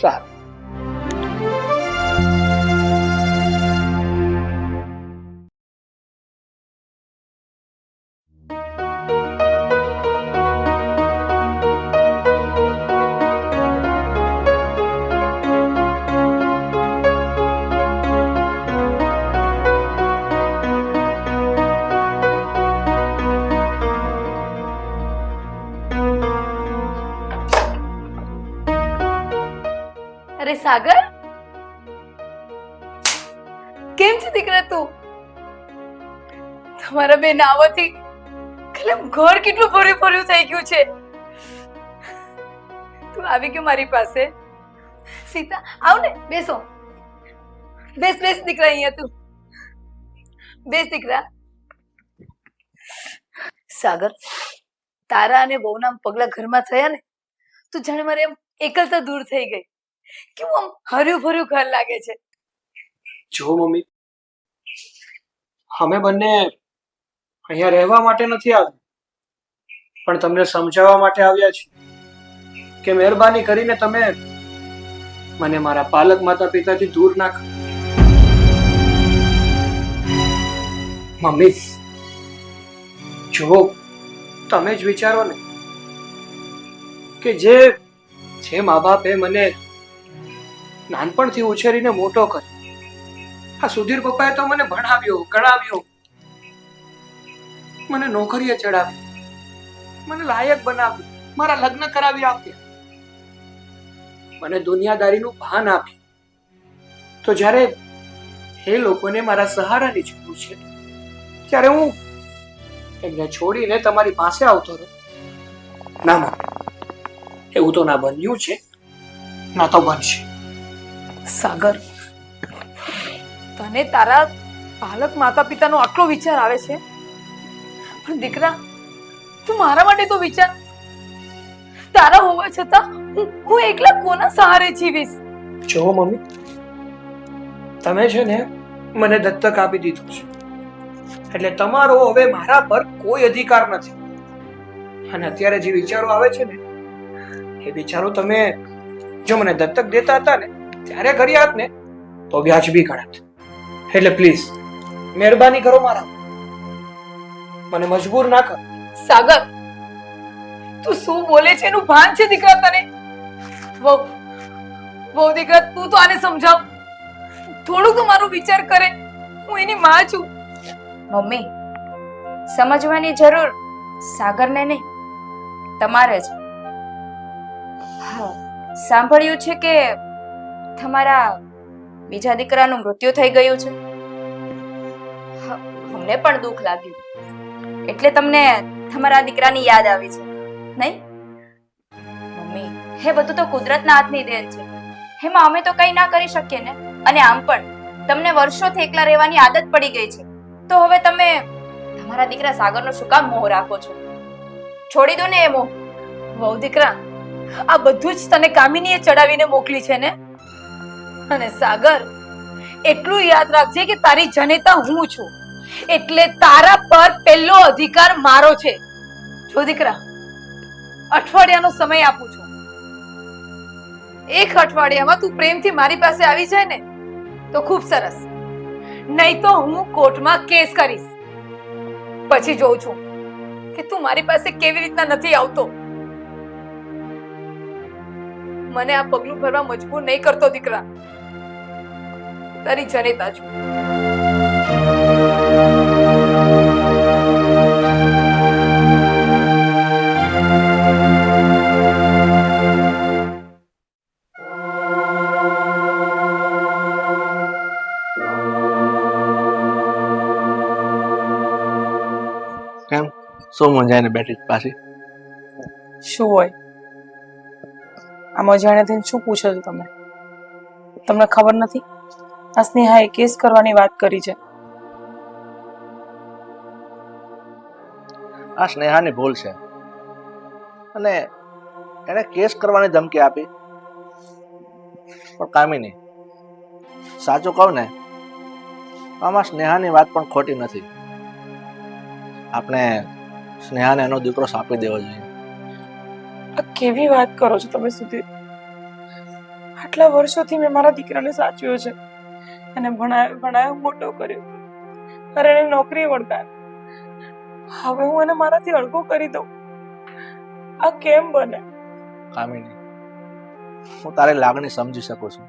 સારું. અરે સાગર, કેમ છે દીકરા તું? તમારા બે નાવાથી ઘર કેટલું ભર્યું ભર્યું થઈ ગયું છે. તું આવી ગયો મારી પાસે. સીતા આવ ને, બેસો. બેસ બેસ દીકરા, અહીંયા તું બેસ દીકરા. સાગર, તારા અને બહુના પગલા ઘરમાં થયા ને, તું જાણે મારે એમ એકલતા દૂર થઈ ગઈ. કેવું આમ હર્યું ભર્યું ઘર લાગે છે. જો મમ્મી, અમે બંને અહીંયા રહેવા માટે નથી આવ્યા, પણ તમને સમજાવવા માટે આવ્યા છીએ કે મહેરબાની કરીને તમે મને મારા પાલક માતા પિતાથી દૂર ના કરો. મમ્મી, જો તમે જ વિચારો ને કે જે મા બાપે મને નાનપણથી ઉછેરીને મોટો કર્યો, આ સુધીર પપ્પાએ તો મને ભણાવ્યો, ગણાવ્યો, મને નોકરીએ ચડાવી, મને લાયક બનાવ્યો, મારા લગ્ન કરાવી આપ્યા, મને દુનિયાદારીનું ભાન આપ્યું. તો જ્યારે એ લોકોને મારા સહારાની જરૂર છે, ત્યારે હું એમને છોડીને તમારી પાસે આવતો રહ્યો. ના ના, એવું તો ના બન્યું છે, ના તો બનશે. સાગર, તને તારા પાલક માતા પિતાનો આટલો વિચાર આવે છે, પણ દીકરા તું મારા માટે તો વિચાર. તારા હોવા છતાં હું એકલા કોના સહારે જીવીશ? જો મમ્મી, તમે છે ને મને દત્તક આપી દીધું છે, એટલે તમારો હવે મારા પર કોઈ અધિકાર નથી. અને અત્યારે જે વિચારો આવે છે ને, એ વિચારો તમે જો મને દત્તક દેતા હતા ને ત્યારે કર્યા હોત ને તો વ્યાજબી ગણત. એટલે પ્લીઝ મહેરબાની કરો મારા, મને મજબૂર ના કરો. સાગર, તું શું બોલે છે એનું ભાન છે દીકરા તને? વહુ દીકરા, તું તો આને સમજાવ. થોડું તો મારો વિચાર કરે. હું એની માં છું. મમ્મી, સમજવાની જરૂર સાગરને નહીં, તમારે જ. હા, સાંભળ્યું છે કે તમારા બીજા દીકરાનું મૃત્યુ થઈ ગયું છે. હા, અમને પણ દુઃખ લાગ્યું, એટલે તમને તમારા દીકરાની યાદ આવી છે, નહીં? મમ્મી, હે બધું તો કુદરતના હાથની દેન છે, એમાં અમે તો કંઈ ના કરી શકીએ ને. અને આમ પણ તમને વર્ષોથી એકલા રહેવાની આદત પડી ગઈ છે, તો હવે તમે તમારા દીકરા સાગરનો શું કામ મોહ રાખો છો? છોડી દો ને એ મોહ. વહુ દીકરા, આ બધું જ તને કામિનીએ ચડાવીને મોકલી છે ને? અને સાગર, એટલું યાદ રાખજે કે તારી જનેતા હું છું, એટલે તારા પર પહેલો અધિકાર મારો છે. જો દીકરા, અઠવાડિયાનો સમય આપું છું. એક અઠવાડિયામાં તું પ્રેમથી મારી પાસે આવી જાય ને તો ખૂબ સરસ, નહીં તો હું કોર્ટમાં કેસ કરીશ. પછી જોઉં છું કે તું મારી પાસે કેવી રીતના નથી આવતો. મને આ પગલું ભરવા મજબૂર નહીં કરતો દીકરા. તારી જનેતા છું. કેમ, શું મૂંઝાઈને બેઠી પાછી? શું હોય? આમ અજાણ્યાથી શું પૂછો છો તમે? તમને ખબર નથી? આ સ્નેહાએ કેસ કરવાની વાત કરી છે. આ સ્નેહાની ભૂલ છે, અને એને કેસ કરવાની ધમકી આપી. પણ કામિની, સાચું કહું ને, આમાં સ્નેહાની વાત પણ ખોટી નથી. આપણે સ્નેહાને એનો દીકરો સોંપી દેવો જોઈએ. આ કેવી વાત કરો છો તમે સુધીર? આટલા વર્ષોથી મેં મારા દીકરાને સાચવ્યો છે, એને ભણાયો, મોટો કર્યો, અરે એને નોકરી વળગાડી. હવે હું એને મારાથી અળગો કરી દઉં? આ કેમ બને? કામિની, હું તારી લાગણી સમજી શકું છું,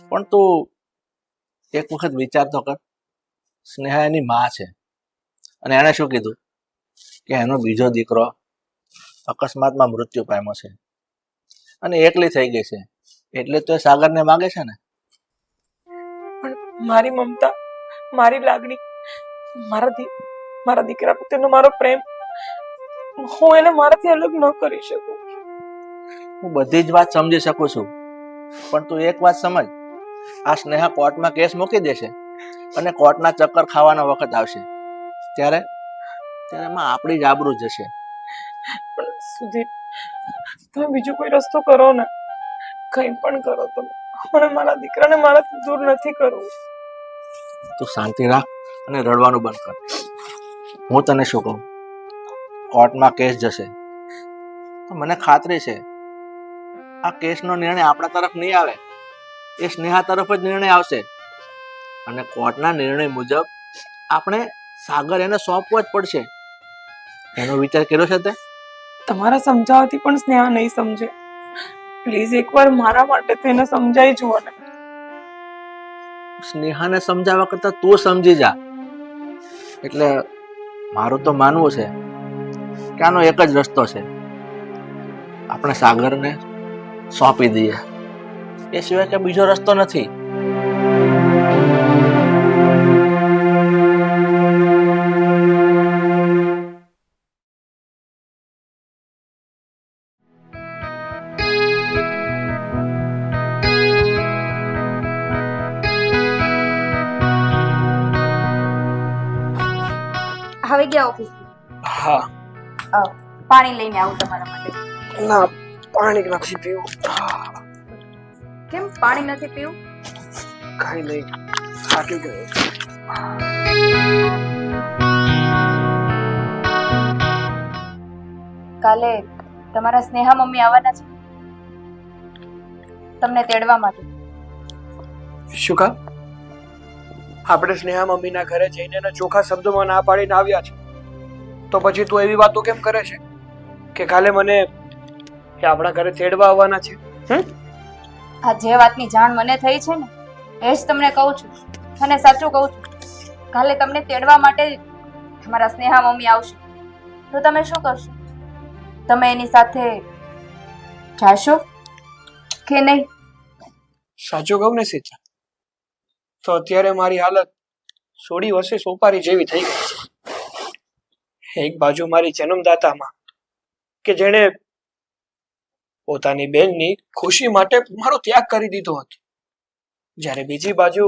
પણ તું એક વખત વિચાર તો કર. સ્નેહા એની માં છે, અને એણે શું કીધું કે એનો બીજો દીકરો અકસ્માતમાં મૃત્યુ પામ્યો છે અને એકલી થઈ ગઈ છે, એટલે તો એ સાગરને માગે છે ને. પણ મારી મમતા, મારી લાગણી, મારા દીકરા પ્રત્યેનો મારો પ્રેમ, હું એને મારાથી અલગ ન કરી શકું. હું બધી જ વાત સમજી શકું છું, પણ તું એક વાત સમજ, આ સ્નેહા કોર્ટમાં કેસ મૂકી દેશે અને કોર્ટના ચક્કર ખાવાનો વખત આવશે, ત્યારે ત્યારે એમાં આપણી જ આબરૂ જશે. પણ સુધીર, તમે બીજો કોઈ રસ્તો કરો ને, કંઈ પણ કરો તમે, મને મારા દીકરાને મારાથી દૂર નથી કરવું. તું શાંતિ રાખ અને રડવાનું બંધ કર. હું તને શું કહું, કોર્ટમાં કેસ જશે તો મને ખાતરી છે આ કેસનો નિર્ણય આપણા તરફ નહીં આવે, એ સ્નેહા તરફ જ નિર્ણય આવશે. અને કોર્ટના નિર્ણય મુજબ આપણે સાગર એને સોંપવો જ પડશે. એનો વિચાર કર્યો છે તે? તમારા સમજાવવાથી પણ સ્નેહા નહીં સમજે. પ્લીઝ એકવાર મારા માટે તેને સમજાઈ જુઓ ને. સ્નેહાને સમજાવવા કરતા તું સમજી જા. એટલે મારું તો માનવું છે કે આનો એક જ રસ્તો છે, આપણે સાગરને સોંપી દઈએ, એ સિવાય કે બીજો રસ્તો નથી. હવે ગયા ઓફિસ? હા. પાણી લઈને આવું તમારા માટે. ના, પાણી નથી પીવું. કેમ પાણી નથી પીવું? કઈ નહીં, થાકી ગયો. કાલે તમારા સ્નેહા મમ્મી આવવાના છે તમને તેડવા માટે. શું કામ? આપણે સ્નેહા મમ્મીના ઘરે જઈને એને ચોખ્ખા શબ્દોમાં ના પાડીને આવ્યા છે, તો પછી તું એવી વાતો કેમ કરે છે કે કાલે મને કે આપણા ઘરે તેડવા આવવાના છે? આ જે વાતની જાણ મને થઈ છે ને એ જ તમને કહું છું, અને સાચું કહું છું. કાલે તમને તેડવા માટે તમારા સ્નેહા મમ્મી આવશે તો તમે શું કરશો? તમે એની સાથે જાશો કે નહીં? સાચું કહું ને સીતા, તો અત્યારે મારી હાલત સોડી વર્ષે સોપારી જેવી થઈ ગઈ છે. એક બાજુ મારી જન્મદાતામાં કે જેણે પોતાની બેનની ખુશી માટે મારો ત્યાગ કરી દીધો હતો, જ્યારે બીજી બાજુ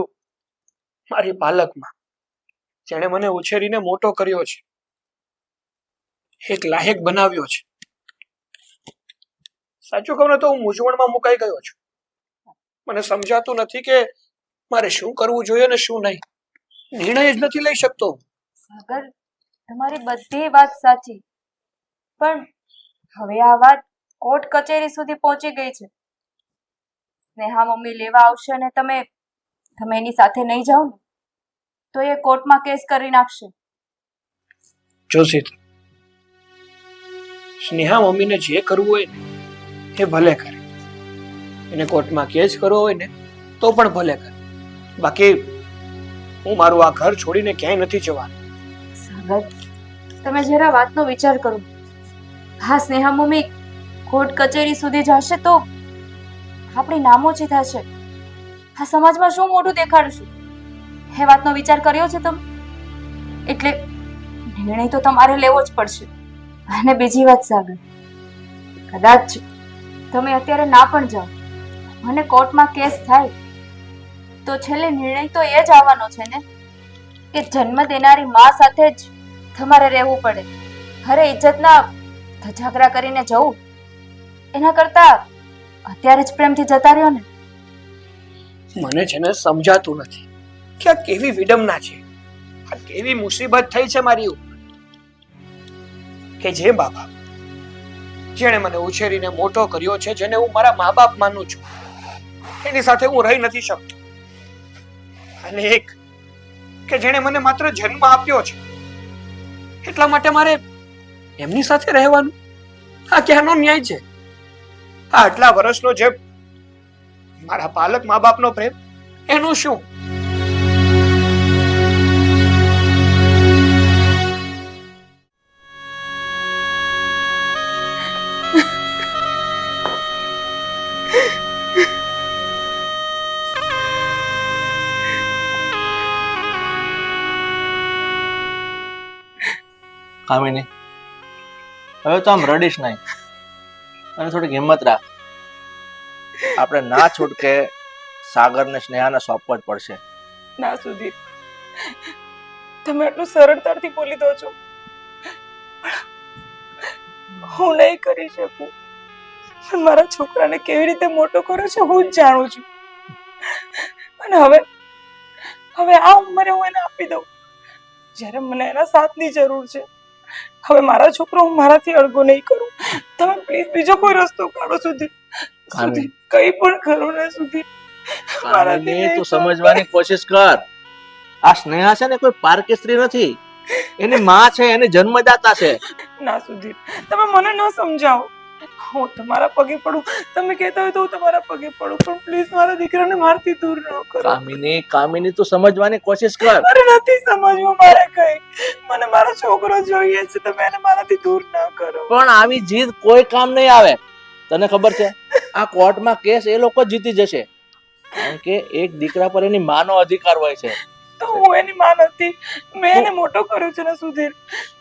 મારી પાલકમાં જેણે મને ઉછેરીને મોટો કર્યો છે, એક લાયક બનાવ્યો છે. સાચું કહું ને તો હું મૂંઝવણમાં મુકાઈ ગયો છું. મને સમજાતું નથી કે મારે શું કરવું જોઈએ ને શું નહીં. નિર્ણય જ નથી લઈ શકતો. સાગર, તમારી બધી વાત સાચી, પણ હવે આ વાત કોર્ટ કચેરી સુધી પહોંચી ગઈ છે. સ્નેહા મમ્મી લેવા આવશે અને તમે એની સાથે નહીં જાઓ ને તો એ કોર્ટમાં કેસ કરી નાખશે. જો સીતા, સ્નેહા મમ્મીને જે કરવું હોય ને એ ભલે કરે. એને કોર્ટમાં કેસ કરવો હોય ને તો પણ ભલે કરે. બાકી હું મારું આ ઘર છોડીને ક્યાંય નથી જવાનું. સાગર, તમે જરા વાતનો વિચાર કરો. હા, સ્નેહા મમ્મી કોર્ટ કચેરી સુધી જશે તો આપણી નામોચી થશે. આ સમાજમાં શું મોટું દેખાડશું? એ વાતનો વિચાર કર્યો છે તમે? એટલે નિર્ણય તો તમારે લેવો જ પડશે. અને બીજી વાત સાગર, કદાચ તમે અત્યારે ના પણ જાઓ અને કોર્ટમાં કેસ થાય તો છેલ્લે નિર્ણય તો એ જ આવવાનો છે ને કે જન્મ દેનારી માં સાથે જ તમારે રહેવું પડે. અરે ઇજ્જતના ધજાગરા કરીને જવું એના કરતા અત્યારે જ પ્રેમથી જતા રહ્યો ને. મને છે ને સમજાતું નથી કે આ કેવી વિડંબના છે, આ કેવી મુસીબત થઈ છે મારી ઉપર કે જે મા બાપ જેણે મને ઉછેરીને મોટો કર્યો છે, જેને હું મારા મા બાપ માનું છું, એની સાથે હું રહી નથી શકતો. અને એક કે જેણે મને માત્ર જન્મ આપ્યો છે એટલા માટે મારે એમની સાથે રહેવાનું? આ ક્યાંનો ન્યાય છે? આ આટલા વર્ષનો જે મારા પાલક મા બાપનો પ્રેમ, એનું શું? કામિની, હવે તો આમ રડીશ નહીં અને થોડીક હિંમત રાખ. આપણે ના છૂટકે સાગરને સ્નેહાને સોંપવો જ પડશે. ના સુધીર, તમે આટલું સરળતાથી બોલી દો છો, હું નહીં કરી શકું. પણ મારા છોકરાને કેવી રીતે મોટો કર્યો છે હું જ જાણું છું. અને હવે આ ઉંમરે હું એને આપી દઉં જ્યારે મને એના સાથની જરૂર છે. હવે મારા છોકરો હું મારાથી અળગો નહીં કરું. તમે પ્લીઝ બીજો કોઈ રસ્તો કાઢો સુધીર. સુધીર, કઈ પણ કરો ને સુધીર. કામિની, તું સમજવાની કોશિશ કર. આ સ્નેહા છે ને કોઈ પારકી સ્ત્રી નથી. એની માં છે, એની જન્મદાતા છે. ના સુધીર, તમે મને ન સમજાવો. હું તમારા પગે પડું, તમે કહેતા હોય તો હું તમારા પગે પડું, પણ પ્લીઝ મારા દીકરાને મારથી દૂર ન કરો. કામિની તું સમજવાની કોશિશ કર. અરે નથી સમજવું મારે કઈ. મને મારો છોકરો જોઈએ છે, તમે એને મારાથી દૂર ન કરો. પણ આવી જીદ કોઈ કામ નહીં આવે. તને ખબર છે આ કોર્ટમાં કેસ એ લોકો જીતી જશે, કારણ કે એક દીકરા પર એની માનો અધિકાર હોય છે. તો હું એની માં નથી, મેં એને મોટો કર્યો છે ને સુધીર.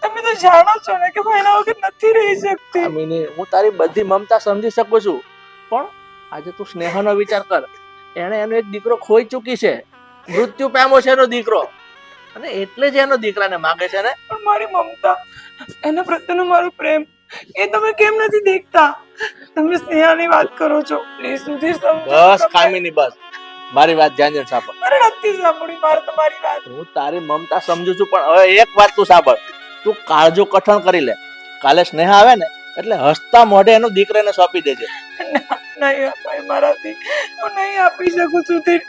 તમે તો જાણો છો ને કે હું એના વગર નથી રહી શકતી. કામિની, હું તારી બધી મમતા સમજી શકું છું, પણ આજે તું સ્નેહાનો વિચાર કર. એણે એનો એક દીકરો ખોઈ ચૂકી છે, મૃત્યુ પામ્યો છે એનો દીકરો, અને એટલે જ એનો દીકરાને માંગે છે ને. પણ મારી મમતા, એના પ્રત્યેનો મારો પ્રેમ, એ તમે કેમ નથી દેખતા? તમે સ્નેહાની વાત કરો છો. પ્લીઝ સુધીર સમજો. બસ કામિની, બસ મારી વાત ધ્યાન સાંભળ. અરે નથી સાંભળી મારે તમારી વાત. હું તારી મમતા સમજુ છું, પણ હવે એક વાત તું સાંભળ. તું કાળજો કઠણ કરી લે. કાલે સ્નેહા આવે ને એટલે હસતા મોઢે એનો દીકરાને સોંપી દેજે. નહીં અપાય મારાથી, હું નહીં આપી શકું સુધીર.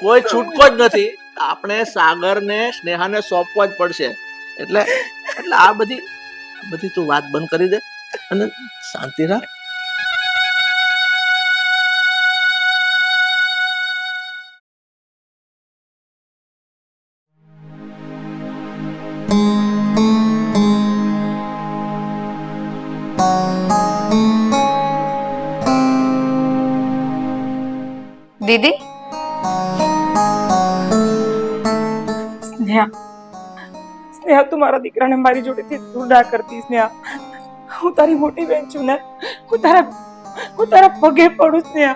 કોઈ છૂટકો જ નથી. આપણે સાગરને સ્નેહાને સોંપવા જ પડશે. એટલે આ બધી તું વાત બંધ કરી દે અને શાંતિ રાખ. દીદી, સ્નેહા, તું મારા દીકરાને મારી જોડેથી દૂર ના કરતી. સ્નેહા, હું તારી મોટી બહેન છું ને, હું તારા પગે પડું. સ્નેહા,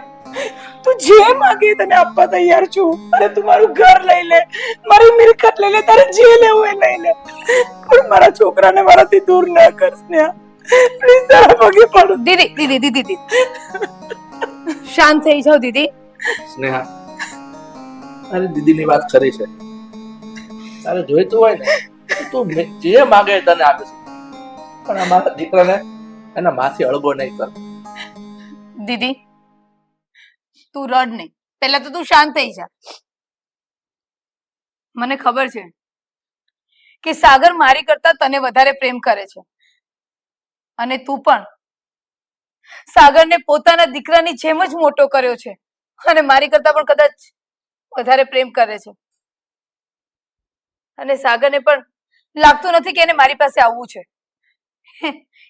તું જે માંગે તને આપવા તૈયાર છું. અને તું મારું ઘર લઈ લે, મારી મિલકત લઈ લે, તારે જે લેવું એ લઈ લે, પણ મારા છોકરાને મારાથી દૂર ના કર. સ્નેહા, પ્લીઝ તારા પગે પડું. દીદી, શાંત થઈ જાઓ દીદી. સ્નેહા, તારી દીદીની વાત ખરી છે. તારે જોઈતું હોય ને તું જે માંગે એ તને આપીશ, પણ આ મારા દીકરાને એના માથી અળગો નહીં કર. દીદી, તું રડ નહીં. પહેલા તો તું શાંત થઈ જા. મને ખબર છે કે સાગર મારી કરતા તને વધારે પ્રેમ કરે છે, અને તું પણ સાગરને પોતાના દીકરાની જેમ જ મોટો કર્યો છે, અને મારી કરતા પણ કદાચ વધારે પ્રેમ કરે છે. અને સાગરને પણ લાગતું નથી કે એને મારી પાસે આવવું છે.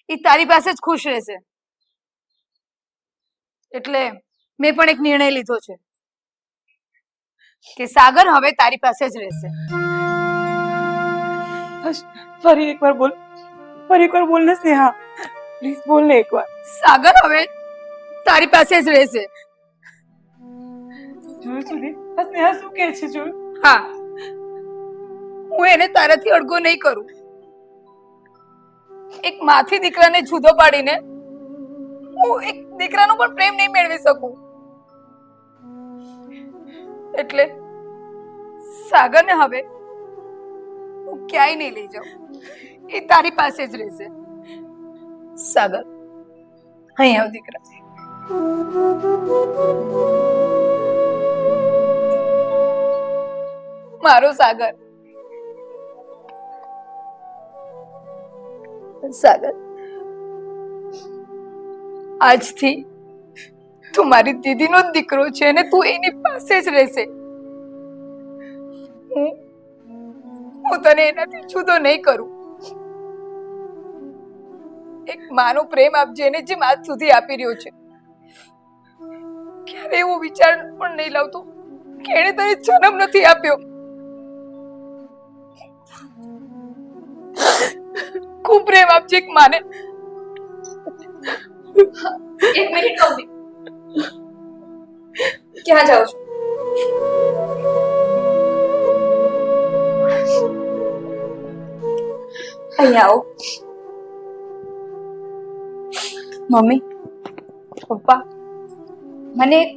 એ તારી પાસે જ ખુશ રહેશે. એટલે મેં પણ એક નિર્ણય લીધો છે કે સાગર હવે તારી પાસે જ રહેશે. ફરી એકવાર બોલ ને સ્નેહા, પ્લીઝ બોલ ને એકવાર. સાગર હવે તારી પાસે જ રહેશે. જોયું સુધી આ સ્નેહા શું કહે છે? જોયું? હા, હું એને તારાથી અડગો નહીં કરું. એક માથી દીકરાને જુદો પાડીને હું એક દીકરાનો પણ પ્રેમ નહીં મેળવી શકું. એટલે સાગરને હવે હું ક્યાંય નહીં લઈ જાઉં. એ તારી પાસે જ રહેશે. સાગર, અહીં આવ દીકરા. મારો સાગર. સાગર, આજથી તું મારી દીદીનો જ દીકરો છે અને તું એની પાસે જ રહેશે. હું તને એનાથી જુદો નહીં કરું. એક માનો પ્રેમ આપજે એને જે આજ સુધી આપી રહ્યો છે. ક્યારે એવો વિચાર પણ નહીં લાવતો કે એને તને જન્મ નથી આપ્યો. ખૂબ પ્રેમ આપજે એક માને. એક મિનિટ કહું. ક્યાં જાઓ છો? અહીંયા આવો. મમ્મી, પપ્પા, મને એક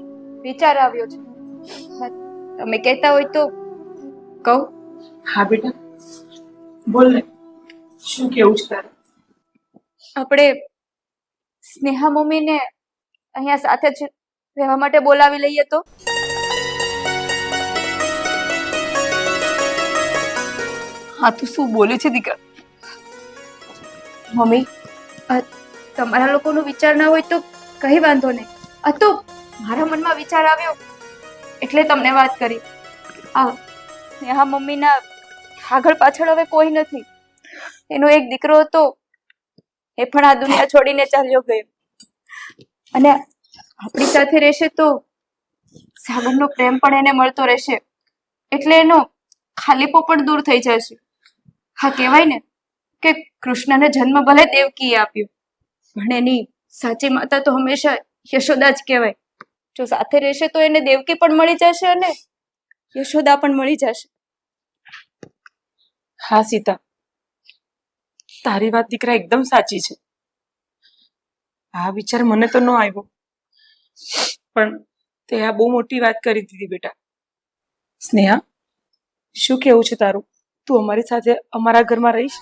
વિચાર આવ્યો છે. તમે કહેતા હોય તો કહું? હા બેટા, બોલ ને, શું કેવું છે તારે? આપણે સ્નેહા મમ્મીને અહીંયા સાથે જ રહેવા માટે બોલાવી લઈએ તો? હા, તું શું બોલે છે દીકરા? મમ્મી, તમારા લોકોનો વિચાર ના હોય તો કઈ વાંધો નહીં. આ તો મારા મનમાં વિચાર આવ્યો એટલે તમને વાત કરી. આ સ્નેહા મમ્મીના આગળ પાછળ હવે કોઈ નથી. એનો એક દીકરો હતો, એ પણ આ દુનિયા છોડીને ચાલ્યો ગયો. અને આપણી સાથે રહેશે તો સાગરનો પ્રેમ પણ એને મળતો રહેશે, એટલે એનો ખાલીપો પણ દૂર થઈ જશે. હા, કહેવાય ને કે કૃષ્ણને જન્મ ભલે દેવકીએ આપ્યો, પણ એની સાચી માતા તો હંમેશા યશોદા જ કહેવાય. જો સાથે રહેશે તો એને દેવકી પણ મળી જશે અને યશોદા પણ મળી જશે. હા સીતા, તારી વાત દીકરા એકદમ સાચી છે. આ વિચાર મને તો ન આવ્યો, પણ તે આ બહુ મોટી વાત કરી દીધી બેટા. સ્નેહા, શું કેવું છે તારું? તું અમારી સાથે અમારા ઘરમાં રહીશ?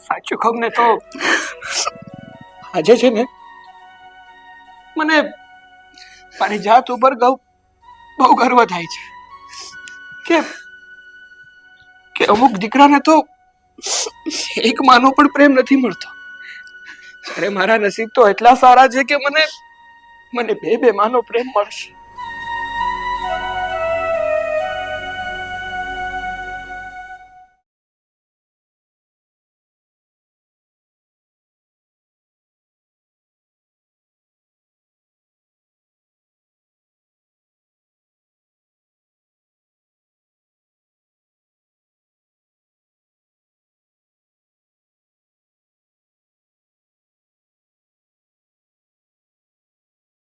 સાચું કહું ને તો આજે છે ને મને મારી જાત ઉપર બહુ ગર્વ થાય છે કે અમુક દીકરાને તો એક માનો પણ પ્રેમ નથી મળતો. અરે મારા નસીબ તો એટલા સારા છે કે મને બે માનો પ્રેમ મળશે.